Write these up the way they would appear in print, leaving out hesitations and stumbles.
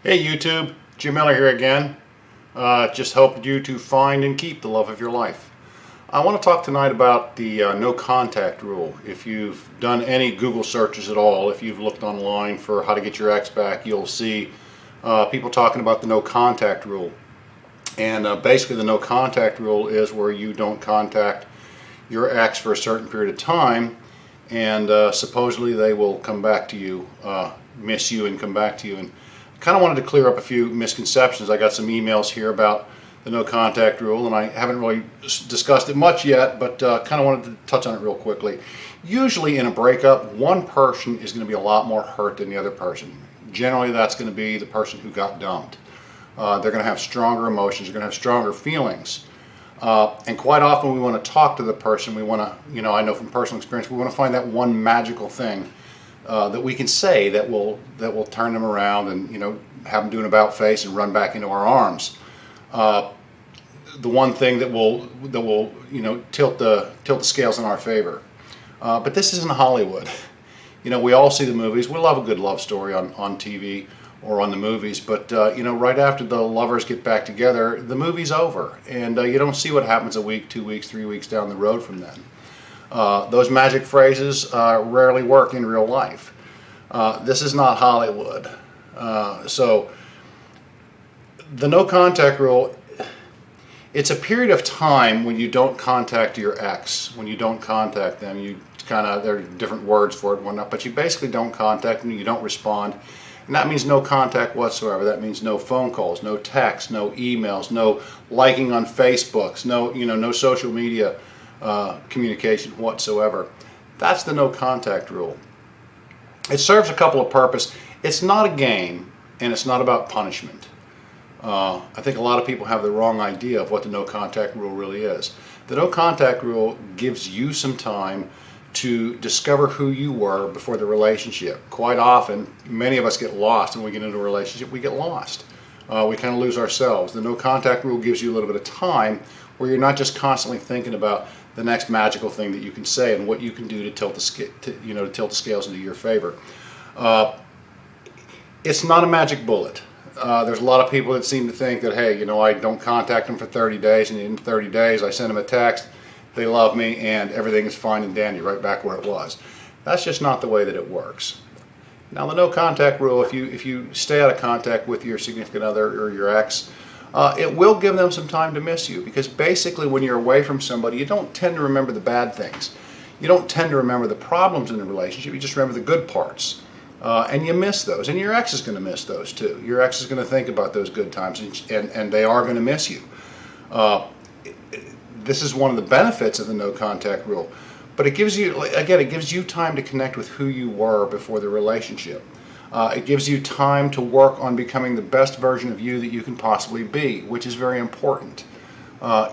Hey YouTube, Jim Miller here again. Just helping you to find and keep the love of your life. I want to talk tonight about the no contact rule. If you've done any Google searches at all, if you've looked online for how to get your ex back, you'll see people talking about the no contact rule. And basically the no contact rule is where you don't contact your ex for a certain period of time, and supposedly they will come back to you, miss you and come back to you. And kind of wanted to clear up a few misconceptions. I got some emails here about the no contact rule, and I haven't really discussed it much yet, but kind of wanted to touch on it real quickly. Usually in a breakup, one person is going to be a lot more hurt than the other person. Generally that's going to be the person who got dumped. They're going to have stronger emotions, they're going to have stronger feelings. And quite often we want to talk to the person. We want to, I know from personal experience, we want to find that one magical thing that we can say that will turn them around and have them do an about face and run back into our arms. The one thing that will tilt the scales in our favor. But this isn't Hollywood. We all see the movies. We love a good love story on TV or on the movies, but right after the lovers get back together, the movie's over, and you don't see what happens a week, 2 weeks, 3 weeks down the road from then. Those magic phrases rarely work in real life. This is not Hollywood. So the no contact rule, it's a period of time when you don't contact your ex, when you don't contact them. There are different words for it and whatnot, but you basically don't contact them, you don't respond. And that means no contact whatsoever. That means no phone calls, no texts, no emails, no liking on Facebooks, no social media communication whatsoever. That's the no contact rule. It serves a couple of purposes. It's not a game, and it's not about punishment. I think a lot of people have the wrong idea of what the no contact rule really is. The no contact rule gives you some time to discover who you were before the relationship. Quite often, many of us get lost when we get into a relationship. We get lost. We kind of lose ourselves. The no contact rule gives you a little bit of time where you're not just constantly thinking about the next magical thing that you can say and what you can do to tilt the scales into your favor. It's not a magic bullet. There's a lot of people that seem to think that, hey, I don't contact them for 30 days, and in 30 days I send them a text, they love me, and everything is fine and dandy, right back where it was. That's just not the way that it works. Now, the no contact rule, if you stay out of contact with your significant other or your ex, it will give them some time to miss you, because basically when you're away from somebody, you don't tend to remember the bad things. You don't tend to remember the problems in the relationship, you just remember the good parts. And you miss those, and your ex is going to miss those too. Your ex is going to think about those good times, and they are going to miss you. This is one of the benefits of the no contact rule. But it gives you, again, it gives you time to connect with who you were before the relationship. It gives you time to work on becoming the best version of you that you can possibly be, which is very important.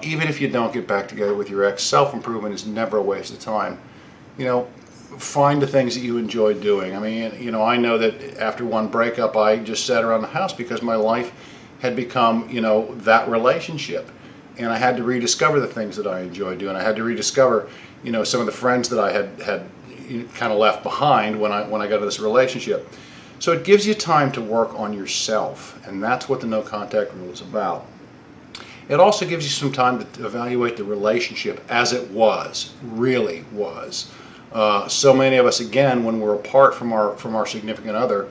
Even if you don't get back together with your ex, self-improvement is never a waste of time. Find the things that you enjoy doing. I mean, I know that after one breakup, I just sat around the house because my life had become, that relationship. And I had to rediscover the things that I enjoy doing. I had to rediscover, some of the friends that I had kind of left behind when I got into this relationship. So it gives you time to work on yourself, and that's what the no contact rule is about. It also gives you some time to evaluate the relationship as it really was. So many of us, again, when we're apart from our significant other,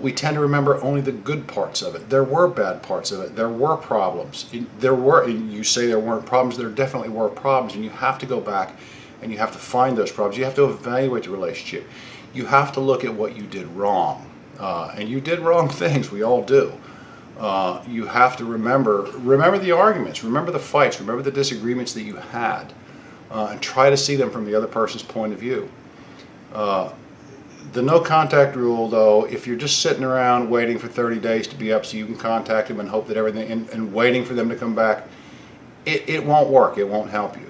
we tend to remember only the good parts of it. There were bad parts of it. There were problems. You say there weren't problems. There definitely were problems, and you have to go back and you have to find those problems. You have to evaluate the relationship. You have to look at what you did wrong, and you did wrong things. We all do. You have to remember the arguments, remember the fights, remember the disagreements that you had, and try to see them from the other person's point of view. The no contact rule, though, if you're just sitting around waiting for 30 days to be up so you can contact them and hope that everything, and waiting for them to come back, it won't work. It won't help you.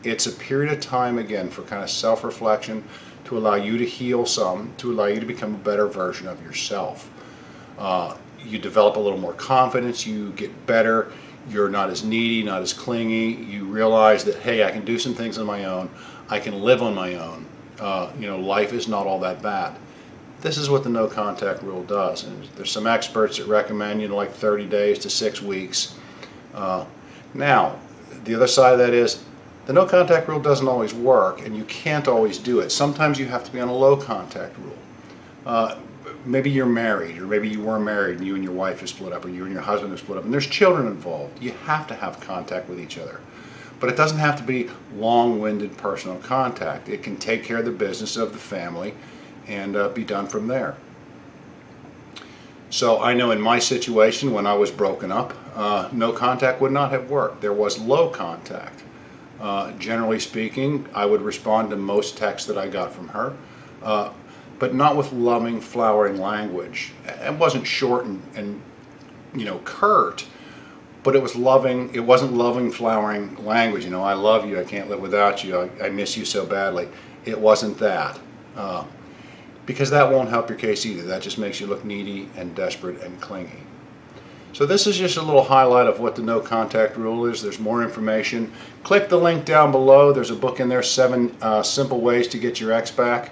It's a period of time, again, for kind of self-reflection, to allow you to heal some, to allow you to become a better version of yourself. You develop a little more confidence, you get better, you're not as needy, not as clingy, you realize that, hey, I can do some things on my own, I can live on my own. Life is not all that bad. this is what the no contact rule does. And there's some experts that recommend, like 30 days to 6 weeks. Now, the other side of that is the no contact rule doesn't always work, and you can't always do it. Sometimes you have to be on a low contact rule. Maybe you're married, or maybe you were married and you and your wife have split up, or you and your husband have split up, and there's children involved. You have to have contact with each other. But it doesn't have to be long-winded personal contact. It can take care of the business of the family and be done from there. So I know in my situation, when I was broken up, no contact would not have worked. There was low contact. Generally speaking, I would respond to most texts that I got from her, but not with loving, flowering language. It wasn't short and curt, but it was loving. It wasn't loving, flowering language. I love you, I can't live without you, I miss you so badly. It wasn't that. Because that won't help your case either. That just makes you look needy and desperate and clingy. So this is just a little highlight of what the no contact rule is. There's more information. Click the link down below. There's a book in there, 7 Simple Ways to Get Your Ex Back.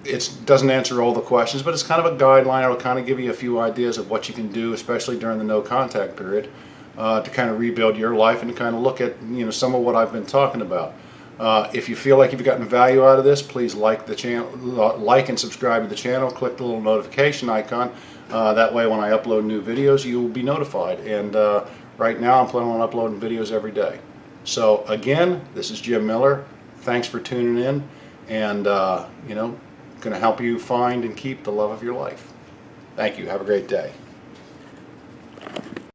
It doesn't answer all the questions, but it's kind of a guideline. It'll kind of give you a few ideas of what you can do, especially during the no contact period, to kind of rebuild your life and to kind of look at some of what I've been talking about. If you feel like you've gotten value out of this, please like the channel, like and subscribe to the channel. Click the little notification icon. That way, when I upload new videos, you will be notified. And right now, I'm planning on uploading videos every day. So again, this is Jim Miller. Thanks for tuning in, and going to help you find and keep the love of your life. Thank you. Have a great day.